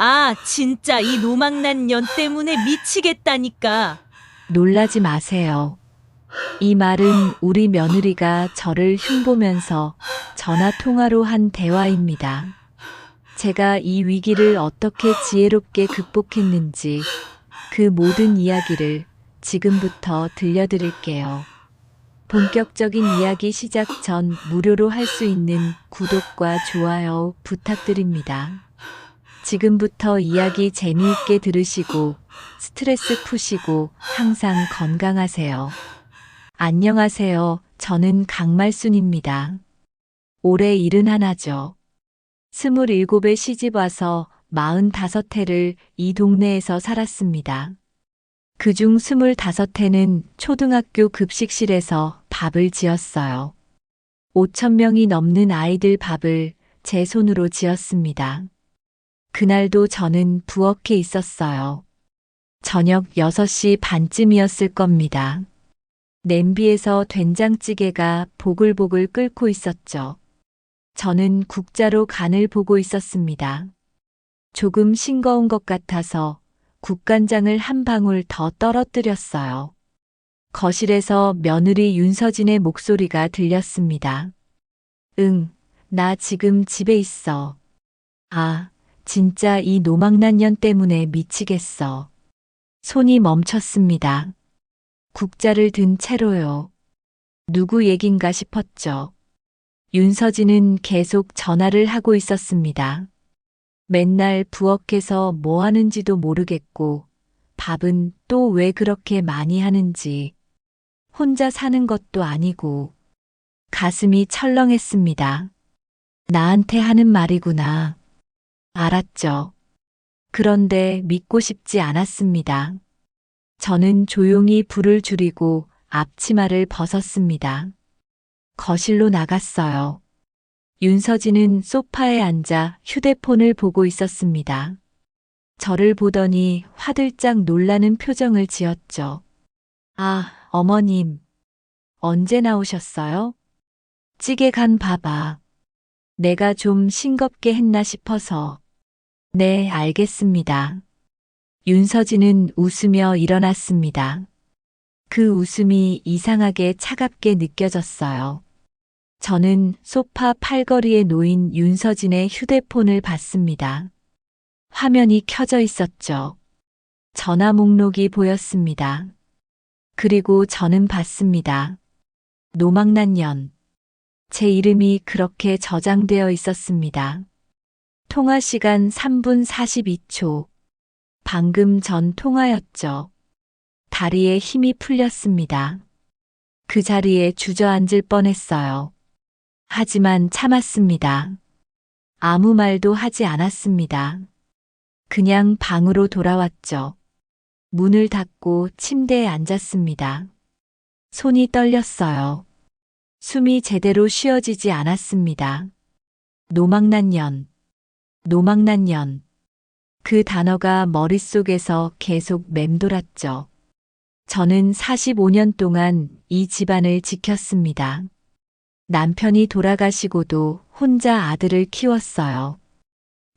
아, 진짜 이 노망난 년 때문에 미치겠다니까. 놀라지 마세요. 이 말은 우리 며느리가 저를 흉보면서 전화 통화로 한 대화입니다. 제가 이 위기를 어떻게 지혜롭게 극복했는지 그 모든 이야기를 지금부터 들려드릴게요. 본격적인 이야기 시작 전 무료로 할 수 있는 구독과 좋아요 부탁드립니다. 지금부터 이야기 재미있게 들으시고 스트레스 푸시고 항상 건강하세요. 안녕하세요. 저는 강말순입니다. 올해 71죠. 27에 시집와서 45해를 이 동네에서 살았습니다. 그중 25해는 초등학교 급식실에서 밥을 지었어요. 5천 명이 넘는 아이들 밥을 제 손으로 지었습니다. 그날도 저는 부엌에 있었어요. 저녁 6시 반쯤이었을 겁니다. 냄비에서 된장찌개가 보글보글 끓고 있었죠. 저는 국자로 간을 보고 있었습니다. 조금 싱거운 것 같아서 국간장을 한 방울 더 떨어뜨렸어요. 거실에서 며느리 윤서진의 목소리가 들렸습니다. 응, 나 지금 집에 있어. 아, 진짜 이 노망난 년 때문에 미치겠어. 손이 멈췄습니다. 국자를 든 채로요. 누구 얘긴가 싶었죠. 윤서진은 계속 전화를 하고 있었습니다. 맨날 부엌에서 뭐 하는지도 모르겠고, 밥은 또 왜 그렇게 많이 하는지, 혼자 사는 것도 아니고, 가슴이 철렁했습니다. 나한테 하는 말이구나. 알았죠. 그런데 믿고 싶지 않았습니다. 저는 조용히 불을 줄이고 앞치마를 벗었습니다. 거실로 나갔어요. 윤서진은 소파에 앉아 휴대폰을 보고 있었습니다. 저를 보더니 화들짝 놀라는 표정을 지었죠. 아, 어머님. 언제 나오셨어요? 찌개 간 봐봐. 내가 좀 싱겁게 했나 싶어서. 네, 알겠습니다. 윤서진은 웃으며 일어났습니다. 그 웃음이 이상하게 차갑게 느껴졌어요. 저는 소파 팔걸이에 놓인 윤서진의 휴대폰을 봤습니다. 화면이 켜져 있었죠. 전화 목록이 보였습니다. 그리고 저는 봤습니다. 노망난 년. 제 이름이 그렇게 저장되어 있었습니다. 통화 시간 3분 42초. 방금 전 통화였죠. 다리에 힘이 풀렸습니다. 그 자리에 주저앉을 뻔했어요. 하지만 참았습니다. 아무 말도 하지 않았습니다. 그냥 방으로 돌아왔죠. 문을 닫고 침대에 앉았습니다. 손이 떨렸어요. 숨이 제대로 쉬어지지 않았습니다. 노망난 년, 노망난 년. 그 단어가 머릿속에서 계속 맴돌았죠. 저는 45년 동안 이 집안을 지켰습니다. 남편이 돌아가시고도 혼자 아들을 키웠어요.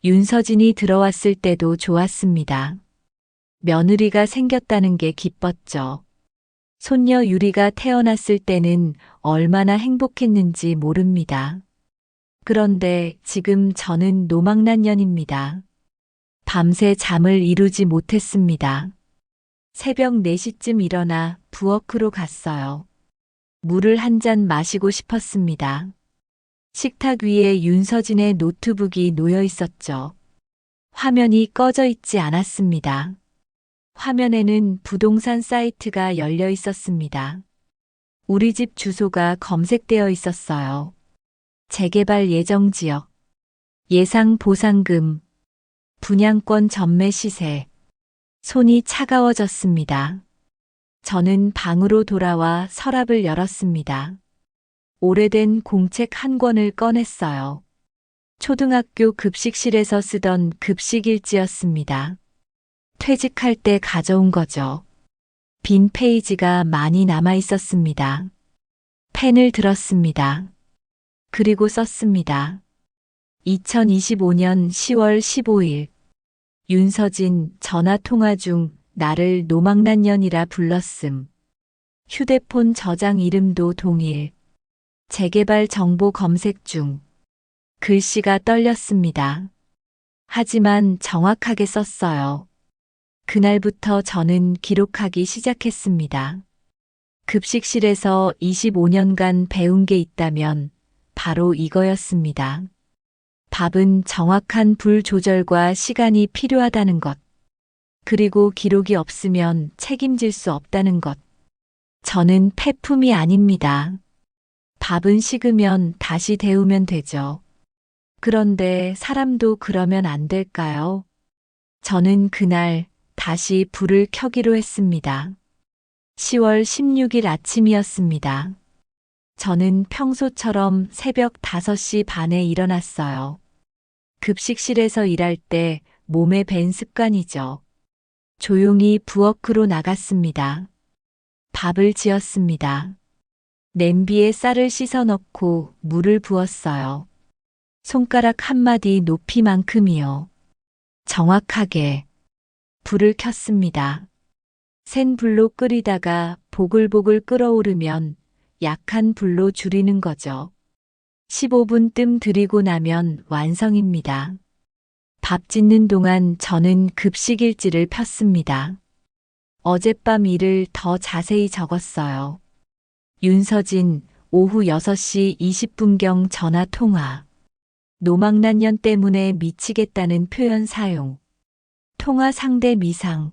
윤서진이 들어왔을 때도 좋았습니다. 며느리가 생겼다는 게 기뻤죠. 손녀 유리가 태어났을 때는 얼마나 행복했는지 모릅니다. 그런데 지금 저는 노망난 년입니다. 밤새 잠을 이루지 못했습니다. 새벽 4시쯤 일어나 부엌으로 갔어요. 물을 한 잔 마시고 싶었습니다. 식탁 위에 윤서진의 노트북이 놓여 있었죠. 화면이 꺼져 있지 않았습니다. 화면에는 부동산 사이트가 열려 있었습니다. 우리 집 주소가 검색되어 있었어요. 재개발 예정 지역, 예상 보상금, 분양권 전매 시세. 손이 차가워졌습니다. 저는 방으로 돌아와 서랍을 열었습니다. 오래된 공책 한 권을 꺼냈어요. 초등학교 급식실에서 쓰던 급식일지였습니다. 퇴직할 때 가져온 거죠. 빈 페이지가 많이 남아 있었습니다. 펜을 들었습니다. 그리고 썼습니다. 2025년 10월 15일. 윤서진 전화 통화 중 나를 노망난년이라 불렀음. 휴대폰 저장 이름도 동일. 재개발 정보 검색 중. 글씨가 떨렸습니다. 하지만 정확하게 썼어요. 그날부터 저는 기록하기 시작했습니다. 급식실에서 25년간 배운 게 있다면 바로 이거였습니다. 밥은 정확한 불 조절과 시간이 필요하다는 것. 그리고 기록이 없으면 책임질 수 없다는 것. 저는 폐품이 아닙니다. 밥은 식으면 다시 데우면 되죠. 그런데 사람도 그러면 안 될까요? 저는 그날 다시 불을 켜기로 했습니다. 10월 16일 아침이었습니다. 저는 평소처럼 새벽 5시 반에 일어났어요. 급식실에서 일할 때 몸에 밴 습관이죠. 조용히 부엌으로 나갔습니다. 밥을 지었습니다. 냄비에 쌀을 씻어 넣고 물을 부었어요. 손가락 한마디 높이만큼이요. 정확하게 불을 켰습니다. 센 불로 끓이다가 보글보글 끓어오르면 약한 불로 줄이는 거죠. 15분 뜸 들이고 나면 완성입니다. 밥 짓는 동안 저는 급식 일지를 폈습니다. 어젯밤 일을 더 자세히 적었어요. 윤서진, 오후 6시 20분경 전화 통화. 노망난년 때문에 미치겠다는 표현 사용. 통화 상대 미상.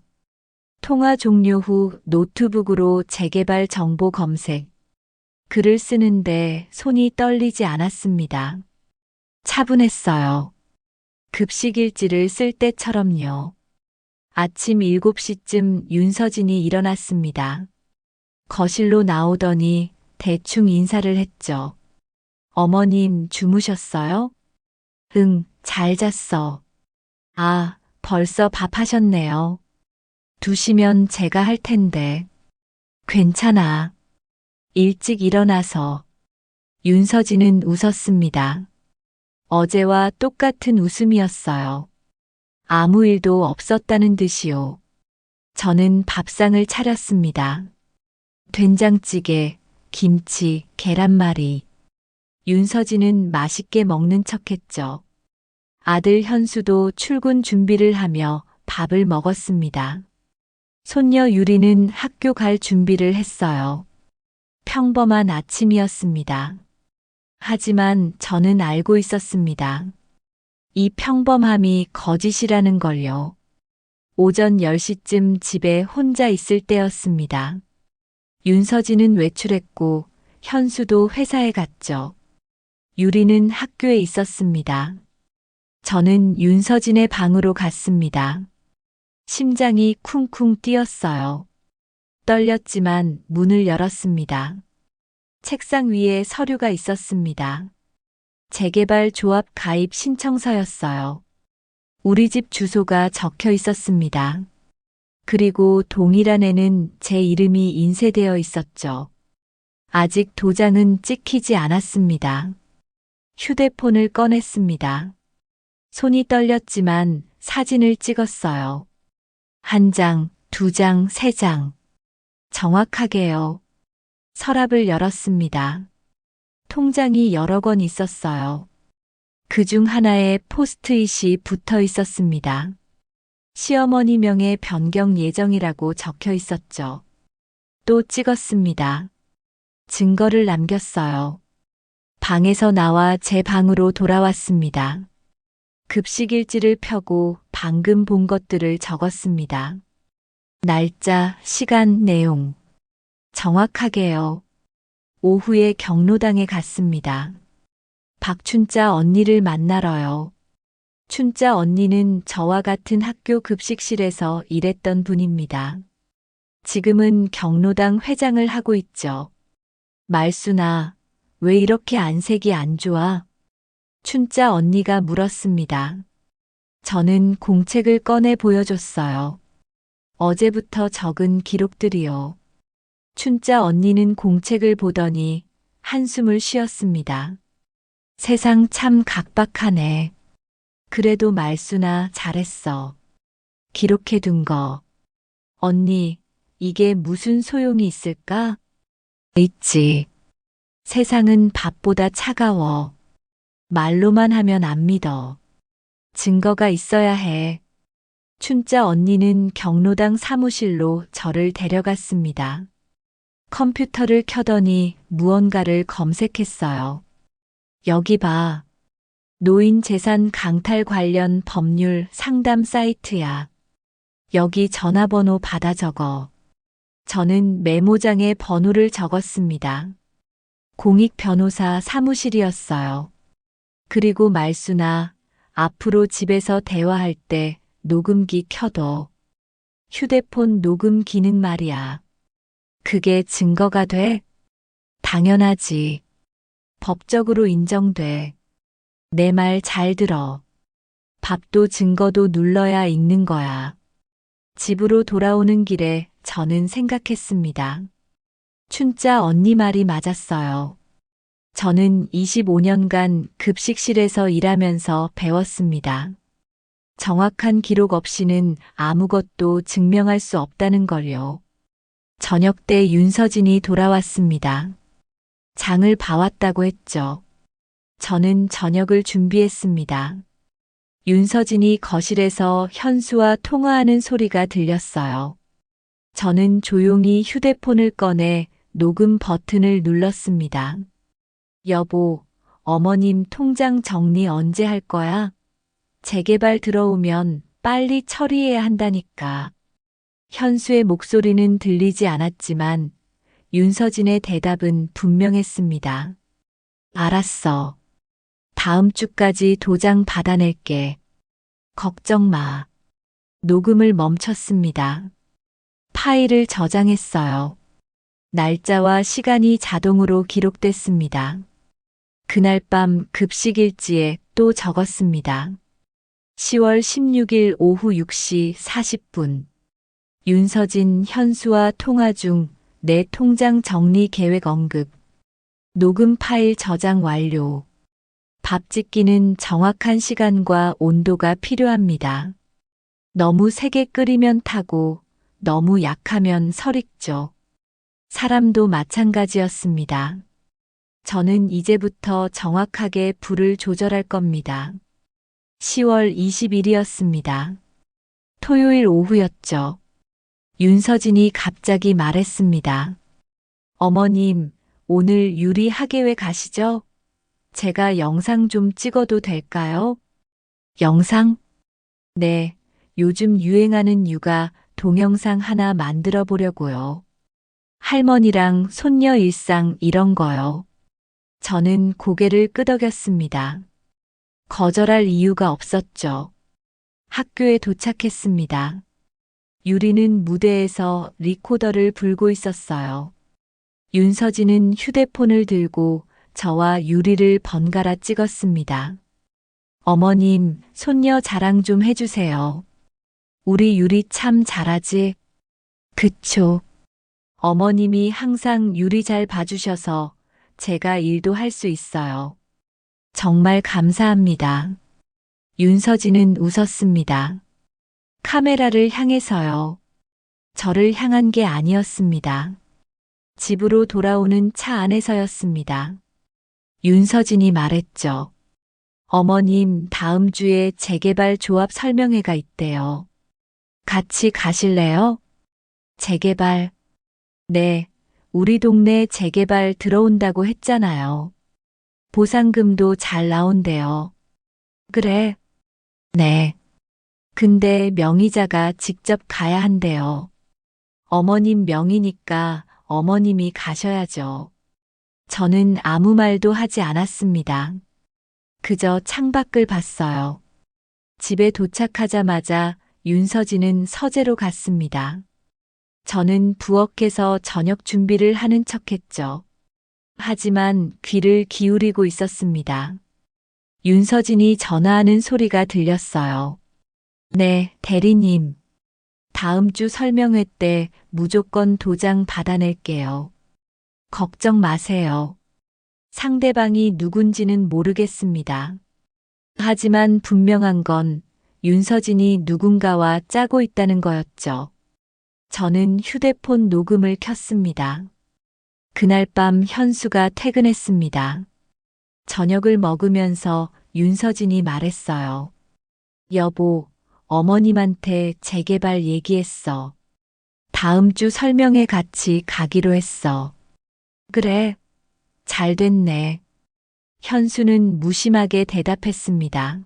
통화 종료 후 노트북으로 재개발 정보 검색. 글을 쓰는데 손이 떨리지 않았습니다. 차분했어요. 급식 일지를 쓸 때처럼요. 아침 7시쯤 윤서진이 일어났습니다. 거실로 나오더니 대충 인사를 했죠. 어머님 주무셨어요? 응, 잘 잤어. 아, 벌써 밥 하셨네요. 2시면 제가 할 텐데. 괜찮아. 일찍 일어나서. 윤서진은 웃었습니다. 어제와 똑같은 웃음이었어요. 아무 일도 없었다는 듯이요. 저는 밥상을 차렸습니다. 된장찌개, 김치, 계란말이. 윤서진은 맛있게 먹는 척했죠. 아들 현수도 출근 준비를 하며 밥을 먹었습니다. 손녀 유리는 학교 갈 준비를 했어요. 평범한 아침이었습니다. 하지만 저는 알고 있었습니다. 이 평범함이 거짓이라는 걸요. 오전 10시쯤 집에 혼자 있을 때였습니다. 윤서진은 외출했고 현수도 회사에 갔죠. 유리는 학교에 있었습니다. 저는 윤서진의 방으로 갔습니다. 심장이 쿵쿵 뛰었어요. 떨렸지만 문을 열었습니다. 책상 위에 서류가 있었습니다. 재개발 조합 가입 신청서였어요. 우리 집 주소가 적혀 있었습니다. 그리고 동일한에는 제 이름이 인쇄되어 있었죠. 아직 도장은 찍히지 않았습니다. 휴대폰을 꺼냈습니다. 손이 떨렸지만 사진을 찍었어요. 1장, 2장, 3장. 정확하게요. 서랍을 열었습니다. 통장이 여러 권 있었어요. 그중 하나에 포스트잇이 붙어 있었습니다. 시어머니 명의 변경 예정이라고 적혀 있었죠. 또 찍었습니다. 증거를 남겼어요. 방에서 나와 제 방으로 돌아왔습니다. 급식 일지를 펴고 방금 본 것들을 적었습니다. 날짜, 시간, 내용. 정확하게요. 오후에 경로당에 갔습니다. 박춘자 언니를 만나러요. 춘자 언니는 저와 같은 학교 급식실에서 일했던 분입니다. 지금은 경로당 회장을 하고 있죠. 말순아, 왜 이렇게 안색이 안 좋아? 춘자 언니가 물었습니다. 저는 공책을 꺼내 보여줬어요. 어제부터 적은 기록들이요. 춘자 언니는 공책을 보더니 한숨을 쉬었습니다. 세상 참 각박하네. 그래도 말순아 잘했어. 기록해둔 거. 언니, 이게 무슨 소용이 있을까? 있지. 세상은 밥보다 차가워. 말로만 하면 안 믿어. 증거가 있어야 해. 춘자 언니는 경로당 사무실로 저를 데려갔습니다. 컴퓨터를 켜더니 무언가를 검색했어요. 여기 봐. 노인 재산 강탈 관련 법률 상담 사이트야. 여기 전화번호 받아 적어. 저는 메모장에 번호를 적었습니다. 공익 변호사 사무실이었어요. 그리고 말수나 앞으로 집에서 대화할 때 녹음기 켜둬. 휴대폰 녹음 기능 말이야. 그게 증거가 돼? 당연하지. 법적으로 인정돼. 내 말 잘 들어. 밥도 증거도 눌러야 읽는 거야. 집으로 돌아오는 길에 저는 생각했습니다. 춘자 언니 말이 맞았어요. 저는 25년간 급식실에서 일하면서 배웠습니다. 정확한 기록 없이는 아무것도 증명할 수 없다는 걸요. 저녁 때 윤서진이 돌아왔습니다. 장을 봐왔다고 했죠. 저는 저녁을 준비했습니다. 윤서진이 거실에서 현수와 통화하는 소리가 들렸어요. 저는 조용히 휴대폰을 꺼내 녹음 버튼을 눌렀습니다. 여보, 어머님 통장 정리 언제 할 거야? 재개발 들어오면 빨리 처리해야 한다니까. 현수의 목소리는 들리지 않았지만 윤서진의 대답은 분명했습니다. 알았어. 다음 주까지 도장 받아낼게. 걱정 마. 녹음을 멈췄습니다. 파일을 저장했어요. 날짜와 시간이 자동으로 기록됐습니다. 그날 밤 급식일지에 또 적었습니다. 10월 16일 오후 6시 40분. 윤서진 현수와 통화 중 내 통장 정리 계획 언급. 녹음 파일 저장 완료. 밥 짓기는 정확한 시간과 온도가 필요합니다. 너무 세게 끓이면 타고 너무 약하면 설익죠. 사람도 마찬가지였습니다. 저는 이제부터 정확하게 불을 조절할 겁니다. 10월 20일이었습니다. 토요일 오후였죠. 윤서진이 갑자기 말했습니다. 어머님, 오늘 유리 학예회 가시죠? 제가 영상 좀 찍어도 될까요? 영상? 네, 요즘 유행하는 육아 동영상 하나 만들어 보려고요. 할머니랑 손녀 일상 이런 거요. 저는 고개를 끄덕였습니다. 거절할 이유가 없었죠. 학교에 도착했습니다. 유리는 무대에서 리코더를 불고 있었어요. 윤서진은 휴대폰을 들고 저와 유리를 번갈아 찍었습니다. 어머님, 손녀 자랑 좀 해주세요. 우리 유리 참 잘하지? 그쵸. 어머님이 항상 유리 잘 봐주셔서 제가 일도 할 수 있어요. 정말 감사합니다. 윤서진은 웃었습니다. 카메라를 향해서요. 저를 향한 게 아니었습니다. 집으로 돌아오는 차 안에서였습니다. 윤서진이 말했죠. 어머님, 다음 주에 재개발 조합 설명회가 있대요. 같이 가실래요? 재개발. 네, 우리 동네 재개발 들어온다고 했잖아요. 보상금도 잘 나온대요. 그래? 네. 근데 명의자가 직접 가야 한대요. 어머님 명의니까 어머님이 가셔야죠. 저는 아무 말도 하지 않았습니다. 그저 창밖을 봤어요. 집에 도착하자마자 윤서진은 서재로 갔습니다. 저는 부엌에서 저녁 준비를 하는 척했죠. 하지만 귀를 기울이고 있었습니다. 윤서진이 전화하는 소리가 들렸어요. 네, 대리님. 다음 주 설명회 때 무조건 도장 받아낼게요. 걱정 마세요. 상대방이 누군지는 모르겠습니다. 하지만 분명한 건 윤서진이 누군가와 짜고 있다는 거였죠. 저는 휴대폰 녹음을 켰습니다. 그날 밤 현수가 퇴근했습니다. 저녁을 먹으면서 윤서진이 말했어요. 여보, 어머님한테 재개발 얘기했어. 다음 주 설명회 같이 가기로 했어. 그래, 잘 됐네. 현수는 무심하게 대답했습니다.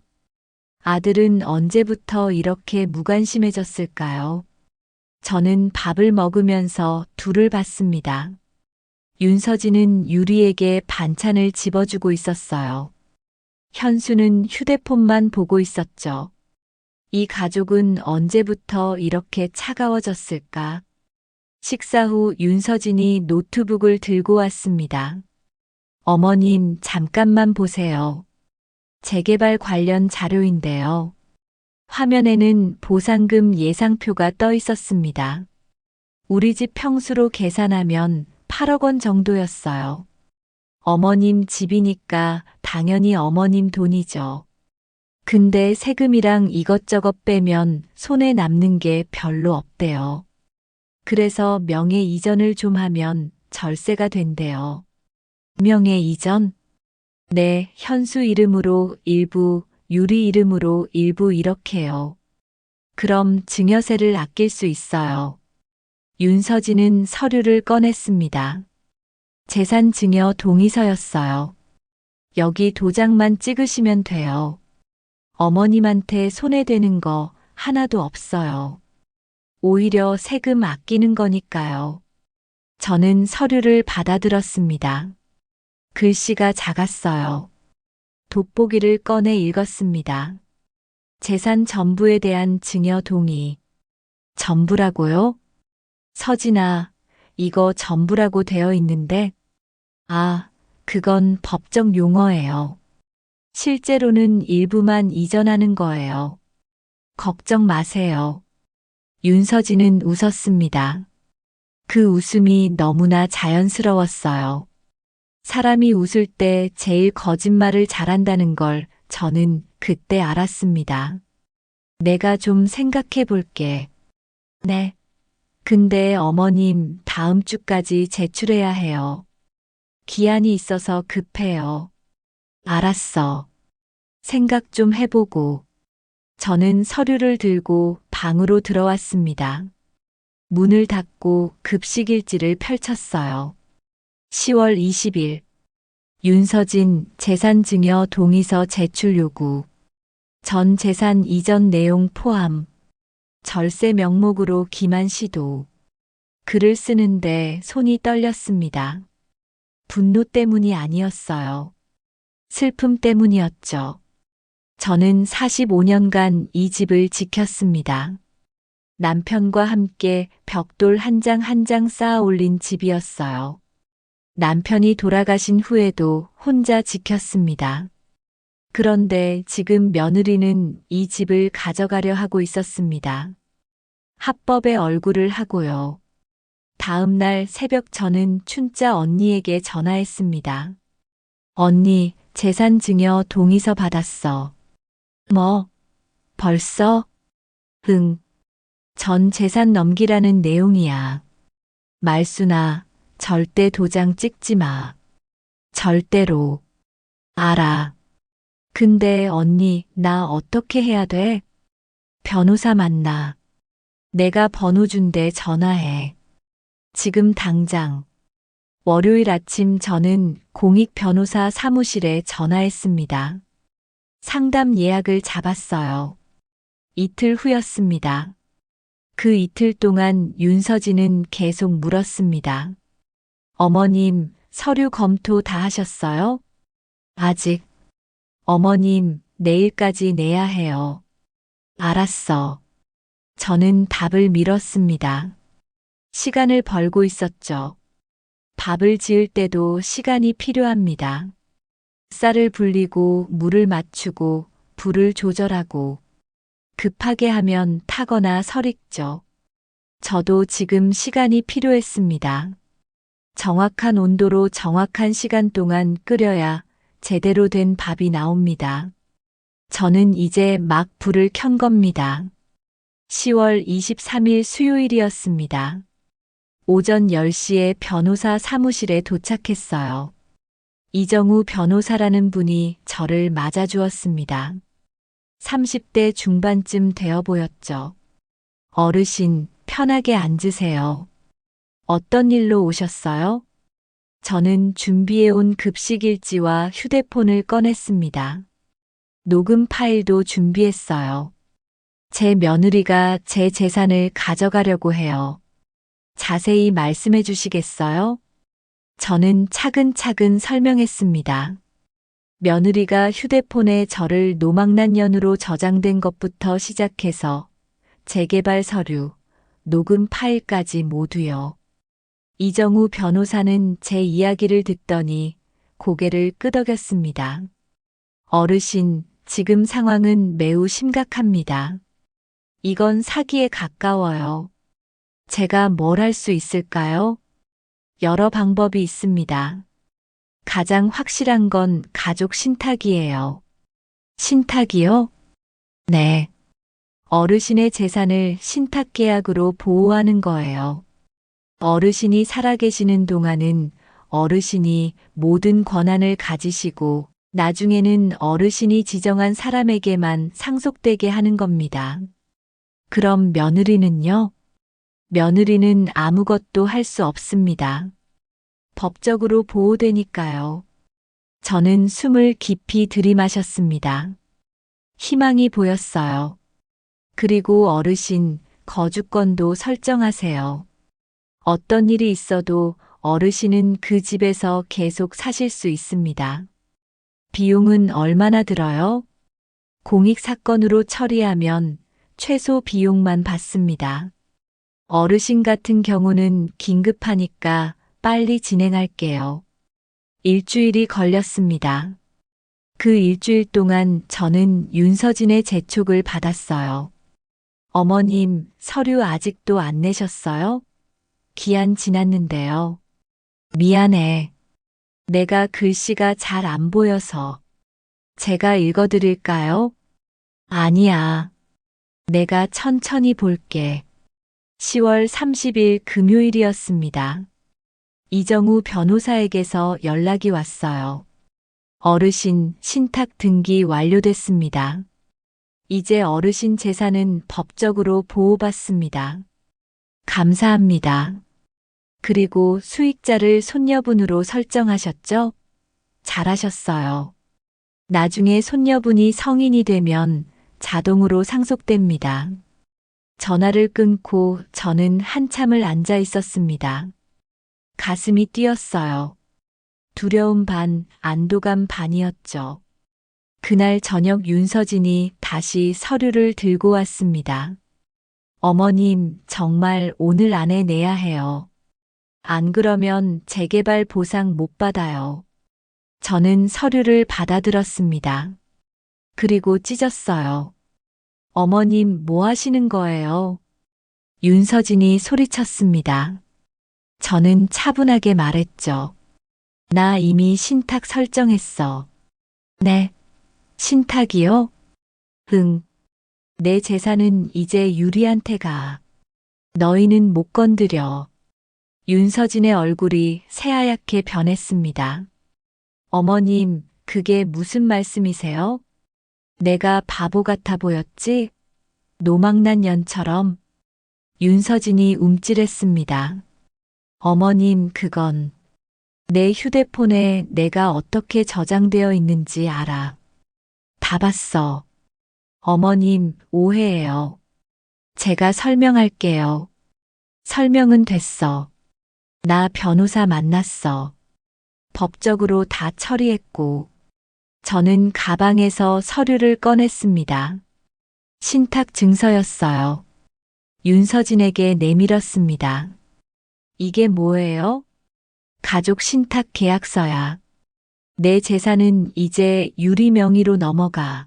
아들은 언제부터 이렇게 무관심해졌을까요? 저는 밥을 먹으면서 둘을 봤습니다. 윤서진은 유리에게 반찬을 집어주고 있었어요. 현수는 휴대폰만 보고 있었죠. 이 가족은 언제부터 이렇게 차가워졌을까? 식사 후 윤서진이 노트북을 들고 왔습니다. 어머님, 잠깐만 보세요. 재개발 관련 자료인데요. 화면에는 보상금 예상표가 떠 있었습니다. 우리 집 평수로 계산하면 8억 원 정도였어요. 어머님 집이니까 당연히 어머님 돈이죠. 근데 세금이랑 이것저것 빼면 손에 남는 게 별로 없대요. 그래서 명예 이전을 좀 하면 절세가 된대요. 명예 이전? 네, 현수 이름으로 일부, 유리 이름으로 일부 이렇게요. 그럼 증여세를 아낄 수 있어요. 윤서진은 서류를 꺼냈습니다. 재산 증여 동의서였어요. 여기 도장만 찍으시면 돼요. 어머님한테 손해되는 거 하나도 없어요. 오히려 세금 아끼는 거니까요. 저는 서류를 받아들었습니다. 글씨가 작았어요. 돋보기를 꺼내 읽었습니다. 재산 전부에 대한 증여 동의. 전부라고요? 서진아, 이거 전부라고 되어 있는데? 아, 그건 법적 용어예요. 실제로는 일부만 이전하는 거예요. 걱정 마세요. 윤서진은 웃었습니다. 그 웃음이 너무나 자연스러웠어요. 사람이 웃을 때 제일 거짓말을 잘한다는 걸 저는 그때 알았습니다. 내가 좀 생각해 볼게. 네. 근데 어머님 다음 주까지 제출해야 해요. 기한이 있어서 급해요. 알았어. 생각 좀 해보고. 저는 서류를 들고 방으로 들어왔습니다. 문을 닫고 급식일지를 펼쳤어요. 10월 20일. 윤서진 재산증여 동의서 제출 요구. 전 재산 이전 내용 포함. 절세 명목으로 기만 시도. 글을 쓰는데 손이 떨렸습니다. 분노 때문이 아니었어요. 슬픔 때문이었죠. 저는 45년간 이 집을 지켰습니다. 남편과 함께 벽돌 한 장 한 장 쌓아 올린 집이었어요. 남편이 돌아가신 후에도 혼자 지켰습니다. 그런데 지금 며느리는 이 집을 가져가려 하고 있었습니다. 합법의 얼굴을 하고요. 다음 날 새벽 저는 춘자 언니에게 전화했습니다. 언니, 재산 증여 동의서 받았어. 뭐? 벌써? 응. 전 재산 넘기라는 내용이야. 말순아, 절대 도장 찍지 마. 절대로. 알아. 근데 언니, 나 어떻게 해야 돼? 변호사 만나. 내가 번호 준대 전화해. 지금 당장. 월요일 아침 저는 공익 변호사 사무실에 전화했습니다. 상담 예약을 잡았어요. 이틀 후였습니다. 그 이틀 동안 윤서진은 계속 물었습니다. 어머님, 서류 검토 다 하셨어요? 아직. 어머님, 내일까지 내야 해요. 알았어. 저는 답을 미뤘습니다. 시간을 벌고 있었죠. 밥을 지을 때도 시간이 필요합니다. 쌀을 불리고 물을 맞추고 불을 조절하고 급하게 하면 타거나 설익죠. 저도 지금 시간이 필요했습니다. 정확한 온도로 정확한 시간 동안 끓여야 제대로 된 밥이 나옵니다. 저는 이제 막 불을 켠 겁니다. 10월 23일 수요일이었습니다. 오전 10시에 변호사 사무실에 도착했어요. 이정우 변호사라는 분이 저를 맞아주었습니다. 30대 중반쯤 되어 보였죠. 어르신, 편하게 앉으세요. 어떤 일로 오셨어요? 저는 준비해온 급식 일지와 휴대폰을 꺼냈습니다. 녹음 파일도 준비했어요. 제 며느리가 제 재산을 가져가려고 해요. 자세히 말씀해 주시겠어요? 저는 차근차근 설명했습니다. 며느리가 휴대폰에 저를 노망난년으로 저장된 것부터 시작해서 재개발 서류, 녹음 파일까지 모두요. 이정우 변호사는 제 이야기를 듣더니 고개를 끄덕였습니다. 어르신, 지금 상황은 매우 심각합니다. 이건 사기에 가까워요. 제가 뭘 할 수 있을까요? 여러 방법이 있습니다. 가장 확실한 건 가족 신탁이에요. 신탁이요? 네. 어르신의 재산을 신탁 계약으로 보호하는 거예요. 어르신이 살아계시는 동안은 어르신이 모든 권한을 가지시고 나중에는 어르신이 지정한 사람에게만 상속되게 하는 겁니다. 그럼 며느리는요? 며느리는 아무것도 할 수 없습니다. 법적으로 보호되니까요. 저는 숨을 깊이 들이마셨습니다. 희망이 보였어요. 그리고 어르신, 거주권도 설정하세요. 어떤 일이 있어도 어르신은 그 집에서 계속 사실 수 있습니다. 비용은 얼마나 들어요? 공익사건으로 처리하면 최소 비용만 받습니다. 어르신 같은 경우는 긴급하니까 빨리 진행할게요. 일주일이 걸렸습니다. 그 일주일 동안 저는 윤서진의 재촉을 받았어요. 어머님, 서류 아직도 안 내셨어요? 기한 지났는데요. 미안해. 내가 글씨가 잘 안 보여서. 제가 읽어드릴까요? 아니야. 내가 천천히 볼게. 10월 30일 금요일이었습니다. 이정우 변호사에게서 연락이 왔어요. 어르신, 신탁 등기 완료됐습니다. 이제 어르신 재산은 법적으로 보호받습니다. 감사합니다. 그리고 수익자를 손녀분으로 설정하셨죠? 잘하셨어요. 나중에 손녀분이 성인이 되면 자동으로 상속됩니다. 전화를 끊고 저는 한참을 앉아 있었습니다. 가슴이 뛰었어요. 두려움 반, 안도감 반이었죠. 그날 저녁 윤서진이 다시 서류를 들고 왔습니다. 어머님, 정말 오늘 안에 내야 해요. 안 그러면 재개발 보상 못 받아요. 저는 서류를 받아들었습니다. 그리고 찢었어요. 어머님, 뭐 하시는 거예요? 윤서진이 소리쳤습니다. 저는 차분하게 말했죠. 나 이미 신탁 설정했어. 네. 신탁이요? 응. 내 재산은 이제 유리한테 가. 너희는 못 건드려. 윤서진의 얼굴이 새하얗게 변했습니다. 어머님, 그게 무슨 말씀이세요? 내가 바보 같아 보였지? 노망난 년처럼. 윤서진이 움찔했습니다. 어머님, 그건 내 휴대폰에 내가 어떻게 저장되어 있는지 알아. 다 봤어. 어머님, 오해예요. 제가 설명할게요. 설명은 됐어. 나 변호사 만났어. 법적으로 다 처리했고. 저는 가방에서 서류를 꺼냈습니다. 신탁 증서였어요. 윤서진에게 내밀었습니다. 이게 뭐예요? 가족 신탁 계약서야. 내 재산은 이제 유리 명의로 넘어가.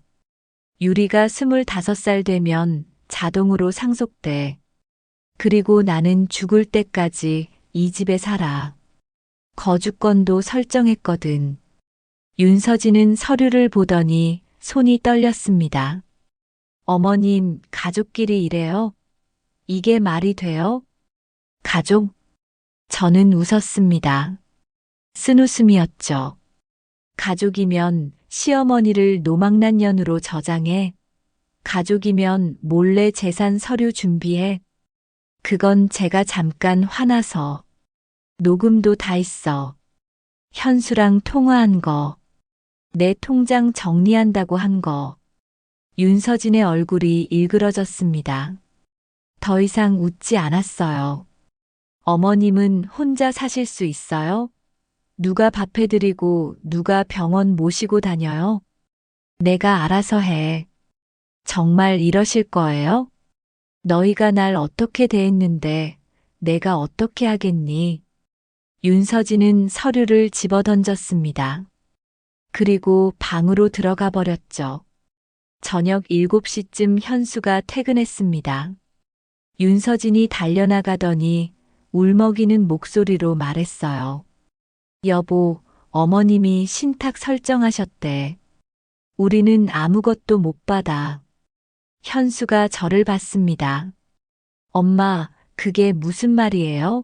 유리가 25살 되면 자동으로 상속돼. 그리고 나는 죽을 때까지 이 집에 살아. 거주권도 설정했거든. 윤서진은 서류를 보더니 손이 떨렸습니다. 어머님, 가족끼리 이래요? 이게 말이 돼요? 가족? 저는 웃었습니다. 쓴웃음이었죠. 가족이면 시어머니를 노망난년으로 저장해. 가족이면 몰래 재산 서류 준비해. 그건 제가 잠깐 화나서. 녹음도 다 있어. 현수랑 통화한 거. 내 통장 정리한다고 한 거. 윤서진의 얼굴이 일그러졌습니다. 더 이상 웃지 않았어요. 어머님은 혼자 사실 수 있어요? 누가 밥 해드리고 누가 병원 모시고 다녀요? 내가 알아서 해. 정말 이러실 거예요? 너희가 날 어떻게 대했는데 내가 어떻게 하겠니? 윤서진은 서류를 집어던졌습니다. 그리고 방으로 들어가 버렸죠. 저녁 7시쯤 현수가 퇴근했습니다. 윤서진이 달려나가더니 울먹이는 목소리로 말했어요. 여보, 어머님이 신탁 설정하셨대. 우리는 아무것도 못 받아. 현수가 저를 봤습니다. 엄마, 그게 무슨 말이에요?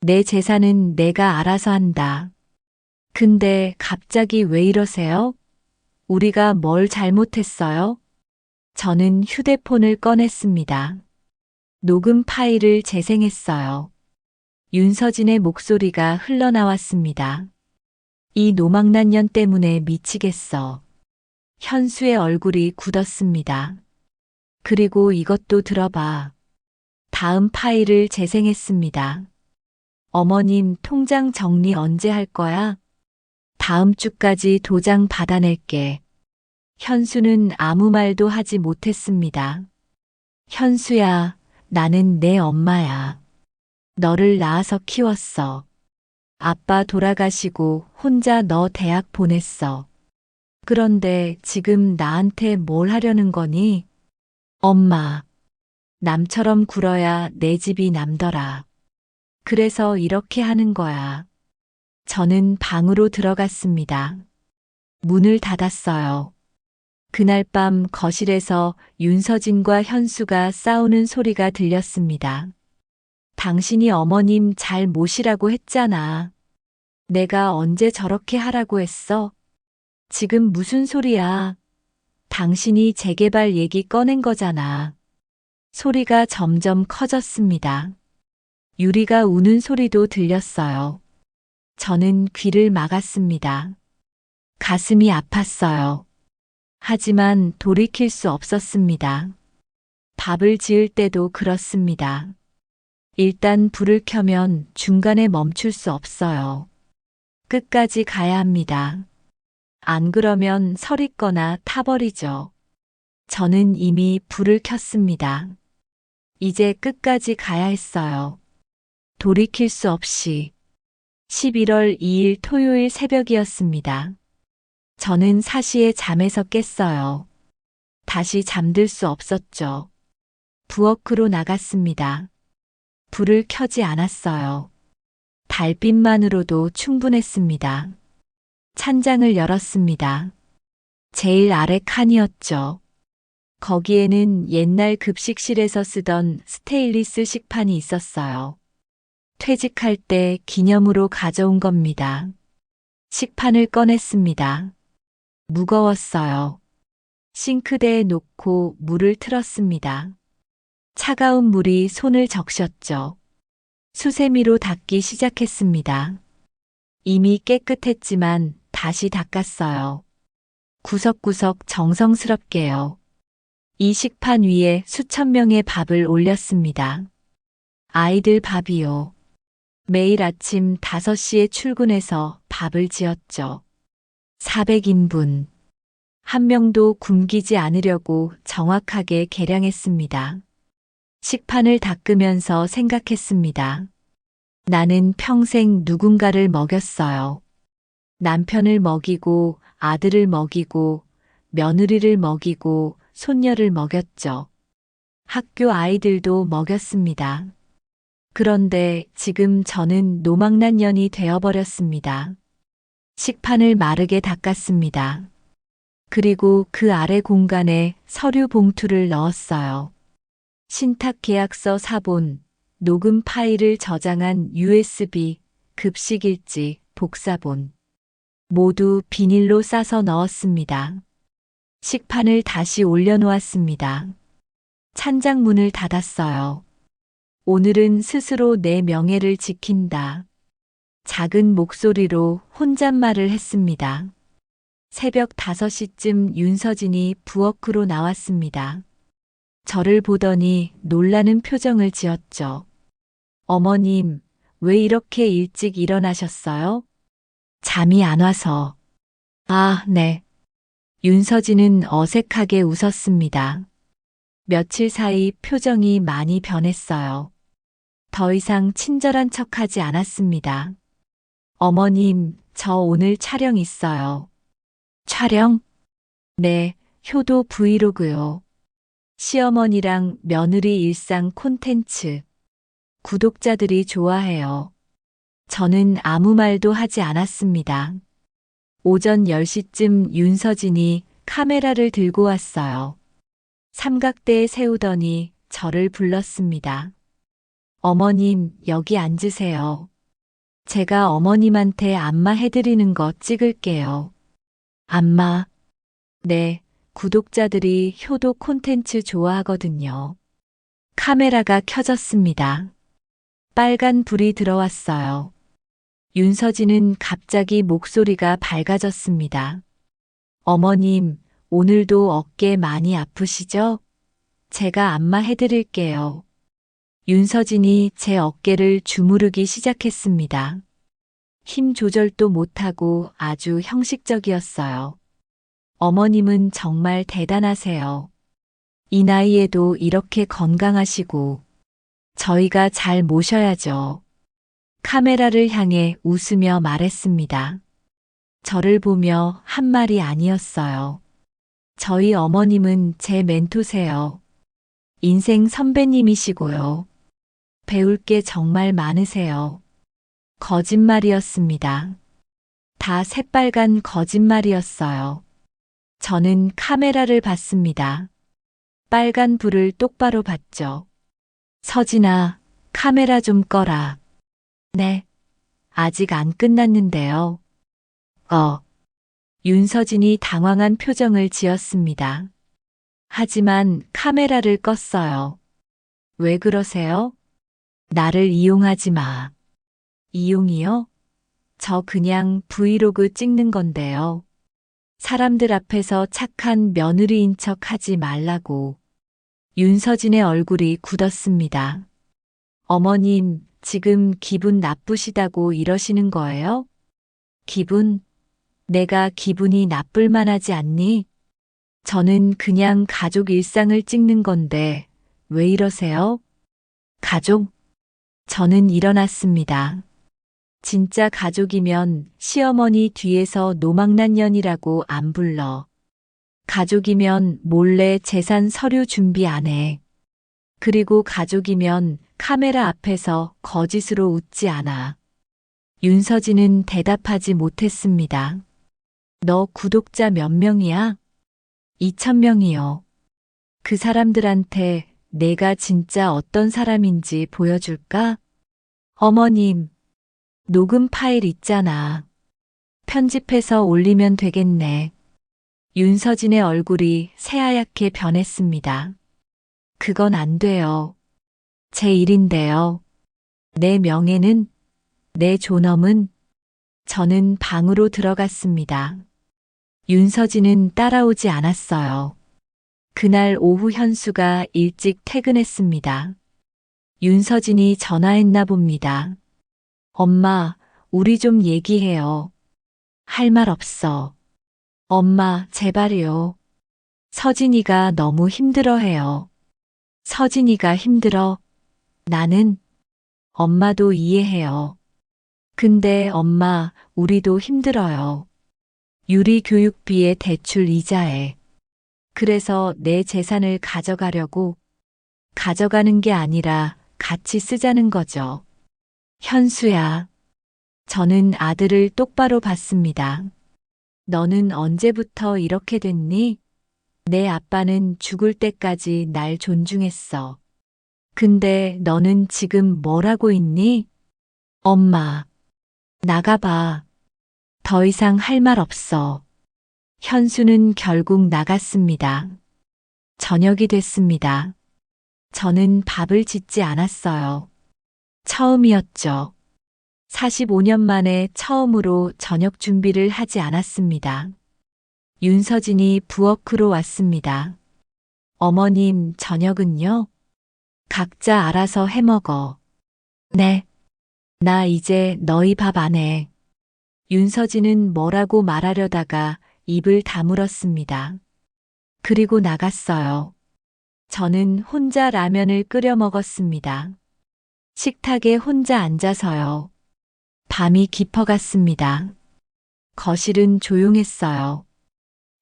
내 재산은 내가 알아서 한다. 근데 갑자기 왜 이러세요? 우리가 뭘 잘못했어요? 저는 휴대폰을 꺼냈습니다. 녹음 파일을 재생했어요. 윤서진의 목소리가 흘러나왔습니다. 이 노망난년 때문에 미치겠어. 현수의 얼굴이 굳었습니다. 그리고 이것도 들어봐. 다음 파일을 재생했습니다. 어머님 통장 정리 언제 할 거야? 다음 주까지 도장 받아낼게. 현수는 아무 말도 하지 못했습니다. 현수야, 나는 내 엄마야. 너를 낳아서 키웠어. 아빠 돌아가시고 혼자 너 대학 보냈어. 그런데 지금 나한테 뭘 하려는 거니? 엄마, 남처럼 굴어야 내 집이 남더라. 그래서 이렇게 하는 거야. 저는 방으로 들어갔습니다. 문을 닫았어요. 그날 밤 거실에서 윤서진과 현수가 싸우는 소리가 들렸습니다. 당신이 어머님 잘 모시라고 했잖아. 내가 언제 저렇게 하라고 했어? 지금 무슨 소리야? 당신이 재개발 얘기 꺼낸 거잖아. 소리가 점점 커졌습니다. 유리가 우는 소리도 들렸어요. 저는 귀를 막았습니다. 가슴이 아팠어요. 하지만 돌이킬 수 없었습니다. 밥을 지을 때도 그렇습니다. 일단 불을 켜면 중간에 멈출 수 없어요. 끝까지 가야 합니다. 안 그러면 서리거나 타버리죠. 저는 이미 불을 켰습니다. 이제 끝까지 가야 했어요. 돌이킬 수 없이. 11월 2일 토요일 새벽이었습니다. 저는 사시에 잠에서 깼어요. 다시 잠들 수 없었죠. 부엌으로 나갔습니다. 불을 켜지 않았어요. 달빛만으로도 충분했습니다. 찬장을 열었습니다. 제일 아래 칸이었죠. 거기에는 옛날 급식실에서 쓰던 스테인리스 식판이 있었어요. 퇴직할 때 기념으로 가져온 겁니다. 식판을 꺼냈습니다. 무거웠어요. 싱크대에 놓고 물을 틀었습니다. 차가운 물이 손을 적셨죠. 수세미로 닦기 시작했습니다. 이미 깨끗했지만 다시 닦았어요. 구석구석 정성스럽게요. 이 식판 위에 수천 명의 밥을 올렸습니다. 아이들 밥이요. 매일 아침 5시에 출근해서 밥을 지었죠. 400인분. 한 명도 굶기지 않으려고 정확하게 계량했습니다. 식판을 닦으면서 생각했습니다. 나는 평생 누군가를 먹였어요. 남편을 먹이고 아들을 먹이고 며느리를 먹이고 손녀를 먹였죠. 학교 아이들도 먹였습니다. 그런데 지금 저는 노망난년이 되어버렸습니다. 식판을 마르게 닦았습니다. 그리고 그 아래 공간에 서류 봉투를 넣었어요. 신탁 계약서 사본, 녹음 파일을 저장한 USB, 급식일지, 복사본. 모두 비닐로 싸서 넣었습니다. 식판을 다시 올려놓았습니다. 찬장문을 닫았어요. 오늘은 스스로 내 명예를 지킨다. 작은 목소리로 혼잣말을 했습니다. 새벽 5시쯤 윤서진이 부엌으로 나왔습니다. 저를 보더니 놀라는 표정을 지었죠. 어머님, 왜 이렇게 일찍 일어나셨어요? 잠이 안 와서. 아, 네. 윤서진은 어색하게 웃었습니다. 며칠 사이 표정이 많이 변했어요. 더 이상 친절한 척하지 않았습니다. 어머님, 저 오늘 촬영 있어요. 촬영? 네, 효도 브이로그요. 시어머니랑 며느리 일상 콘텐츠. 구독자들이 좋아해요. 저는 아무 말도 하지 않았습니다. 오전 10시쯤 윤서진이 카메라를 들고 왔어요. 삼각대에 세우더니 저를 불렀습니다. 어머님, 여기 앉으세요. 제가 어머님한테 안마 해드리는 거 찍을게요. 안마? 네, 구독자들이 효도 콘텐츠 좋아하거든요. 카메라가 켜졌습니다. 빨간 불이 들어왔어요. 윤서진은 갑자기 목소리가 밝아졌습니다. 어머님, 오늘도 어깨 많이 아프시죠? 제가 안마 해드릴게요. 윤서진이 제 어깨를 주무르기 시작했습니다. 힘 조절도 못하고 아주 형식적이었어요. 어머님은 정말 대단하세요. 이 나이에도 이렇게 건강하시고 저희가 잘 모셔야죠. 카메라를 향해 웃으며 말했습니다. 저를 보며 한 말이 아니었어요. 저희 어머님은 제 멘토세요. 인생 선배님이시고요. 배울 게 정말 많으세요. 거짓말이었습니다. 다 새빨간 거짓말이었어요. 저는 카메라를 봤습니다. 빨간 불을 똑바로 봤죠. 서진아, 카메라 좀 꺼라. 네. 아직 안 끝났는데요. 윤서진이 당황한 표정을 지었습니다. 하지만 카메라를 껐어요. 왜 그러세요? 나를 이용하지 마. 이용이요? 저 그냥 브이로그 찍는 건데요. 사람들 앞에서 착한 며느리인 척 하지 말라고. 윤서진의 얼굴이 굳었습니다. 어머님, 지금 기분 나쁘시다고 이러시는 거예요? 기분? 내가 기분이 나쁠 만하지 않니? 저는 그냥 가족 일상을 찍는 건데 왜 이러세요? 가족? 저는 일어났습니다. 진짜 가족이면 시어머니 뒤에서 노망난년이라고 안 불러. 가족이면 몰래 재산 서류 준비 안 해. 그리고 가족이면 카메라 앞에서 거짓으로 웃지 않아. 윤서진은 대답하지 못했습니다. 너 구독자 몇 명이야? 2,000명이요. 그 사람들한테 내가 진짜 어떤 사람인지 보여줄까? 어머님, 녹음 파일 있잖아. 편집해서 올리면 되겠네. 윤서진의 얼굴이 새하얗게 변했습니다. 그건 안 돼요. 제 일인데요. 내 명예는, 내 존엄은. 저는 방으로 들어갔습니다. 윤서진은 따라오지 않았어요. 그날 오후 현수가 일찍 퇴근했습니다. 윤서진이 전화했나 봅니다. 엄마, 우리 좀 얘기해요. 할 말 없어. 엄마, 제발요. 서진이가 너무 힘들어해요. 서진이가 힘들어. 나는 엄마도 이해해요. 근데 엄마, 우리도 힘들어요. 유리 교육비에 대출 이자에. 그래서 내 재산을 가져가려고. 가져가는 게 아니라 같이 쓰자는 거죠. 현수야. 저는 아들을 똑바로 봤습니다. 너는 언제부터 이렇게 됐니? 내 아빠는 죽을 때까지 날 존중했어. 근데 너는 지금 뭘 하고 있니? 엄마, 나가봐. 더 이상 할 말 없어. 현수는 결국 나갔습니다. 저녁이 됐습니다. 저는 밥을 짓지 않았어요. 처음이었죠. 45년 만에 처음으로 저녁 준비를 하지 않았습니다. 윤서진이 부엌으로 왔습니다. 어머님, 저녁은요? 각자 알아서 해 먹어. 네. 나 이제 너희 밥 안 해. 윤서진은 뭐라고 말하려다가 입을 다물었습니다. 그리고 나갔어요. 저는 혼자 라면을 끓여 먹었습니다. 식탁에 혼자 앉아서요. 밤이 깊어갔습니다. 거실은 조용했어요.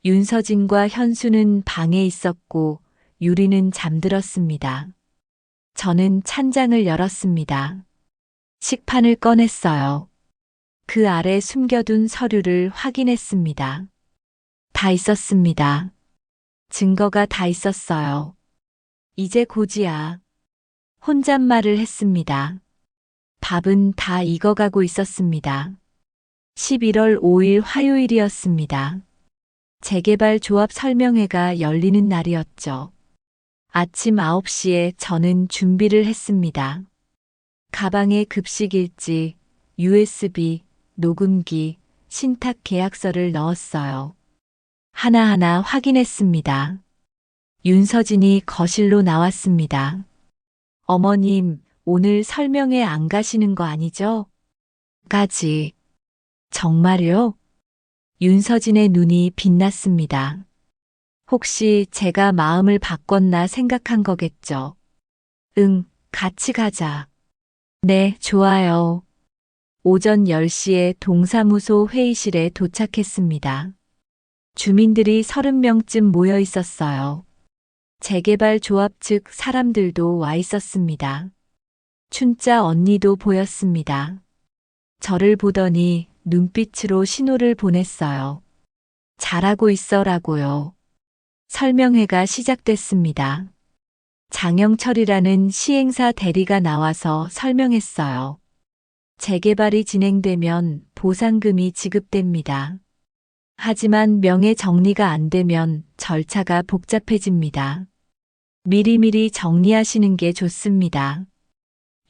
윤서진과 현수는 방에 있었고 유리는 잠들었습니다. 저는 찬장을 열었습니다. 식판을 꺼냈어요. 그 아래 숨겨둔 서류를 확인했습니다. 다 있었습니다. 증거가 다 있었어요. 이제 고지야. 혼잣말을 했습니다. 밥은 다 익어가고 있었습니다. 11월 5일 화요일이었습니다. 재개발 조합 설명회가 열리는 날이었죠. 아침 9시에 저는 준비를 했습니다. 가방에 급식 일지, USB, 녹음기, 신탁 계약서를 넣었어요. 하나하나 확인했습니다. 윤서진이 거실로 나왔습니다. 어머님, 오늘 설명회 안 가시는 거 아니죠? 까지. 정말요? 윤서진의 눈이 빛났습니다. 혹시 제가 마음을 바꿨나 생각한 거겠죠? 응, 같이 가자. 네, 좋아요. 오전 10시에 동사무소 회의실에 도착했습니다. 주민들이 30명쯤 모여 있었어요. 재개발 조합 측 사람들도 와 있었습니다. 춘자 언니도 보였습니다. 저를 보더니 눈빛으로 신호를 보냈어요. 잘하고 있어라고요. 설명회가 시작됐습니다. 장영철이라는 시행사 대리가 나와서 설명했어요. 재개발이 진행되면 보상금이 지급됩니다. 하지만 명예 정리가 안 되면 절차가 복잡해집니다. 미리미리 정리하시는 게 좋습니다.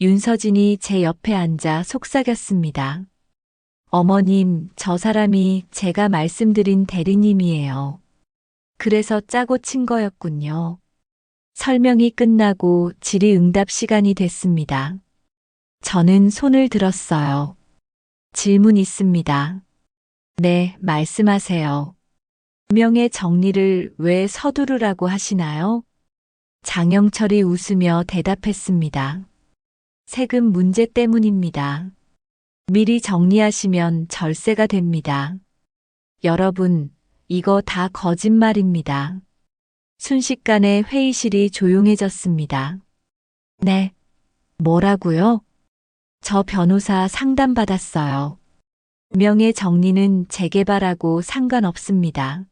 윤서진이 제 옆에 앉아 속삭였습니다. 어머님, 저 사람이 제가 말씀드린 대리님이에요. 그래서 짜고 친 거였군요. 설명이 끝나고 질의응답 시간이 됐습니다. 저는 손을 들었어요. 질문 있습니다. 네, 말씀하세요. 명의 정리를 왜 서두르라고 하시나요? 장영철이 웃으며 대답했습니다. 세금 문제 때문입니다. 미리 정리하시면 절세가 됩니다. 여러분, 이거 다 거짓말입니다. 순식간에 회의실이 조용해졌습니다. 네. 뭐라고요? 저 변호사 상담받았어요. 명예 정리는 재개발하고 상관없습니다.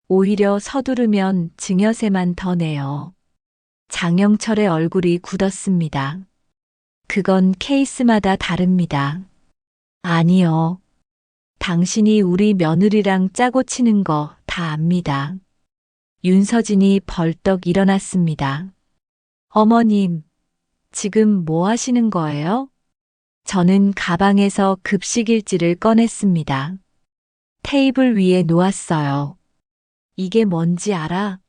오히려 서두르면 증여세만 더 내요. 장영철의 얼굴이 굳었습니다. 그건 케이스마다 다릅니다. 아니요. 당신이 우리 며느리랑 짜고 치는 거 다 압니다. 윤서진이 벌떡 일어났습니다. 어머님, 지금 뭐 하시는 거예요? 저는 가방에서 급식일지를 꺼냈습니다. 테이블 위에 놓았어요. 이게 뭔지 알아?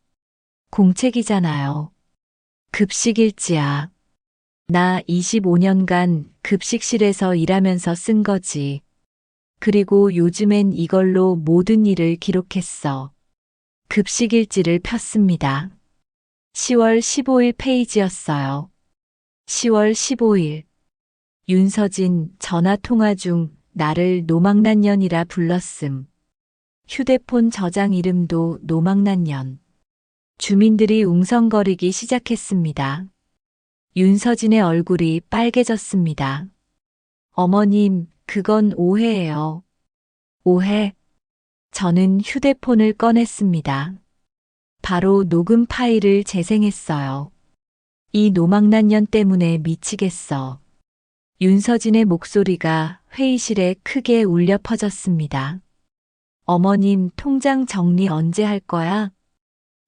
공책이잖아요. 급식일지야. 나 25년간 급식실에서 일하면서 쓴 거지. 그리고 요즘엔 이걸로 모든 일을 기록했어. 급식일지를 폈습니다. 10월 15일 페이지였어요. 10월 15일. 윤서진 전화통화 중 나를 노망난년이라 불렀음. 휴대폰 저장 이름도 노망난년. 주민들이 웅성거리기 시작했습니다. 윤서진의 얼굴이 빨개졌습니다. 어머님, 그건 오해예요. 오해? 저는 휴대폰을 꺼냈습니다. 바로 녹음 파일을 재생했어요. 이 노망난 년 때문에 미치겠어. 윤서진의 목소리가 회의실에 크게 울려 퍼졌습니다. 어머님, 통장 정리 언제 할 거야?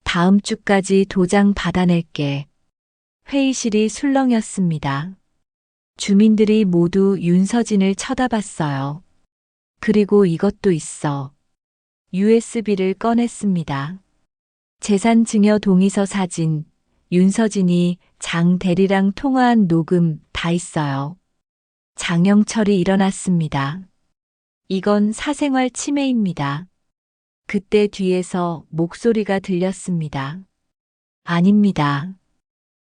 다음 주까지 도장 받아낼게. 회의실이 술렁였습니다. 주민들이 모두 윤서진을 쳐다봤어요. 그리고 이것도 있어. USB를 꺼냈습니다. 재산증여 동의서 사진, 윤서진이 장 대리랑 통화한 녹음 다 있어요. 장영철이 일어났습니다. 이건 사생활 침해입니다. 그때 뒤에서 목소리가 들렸습니다. 아닙니다.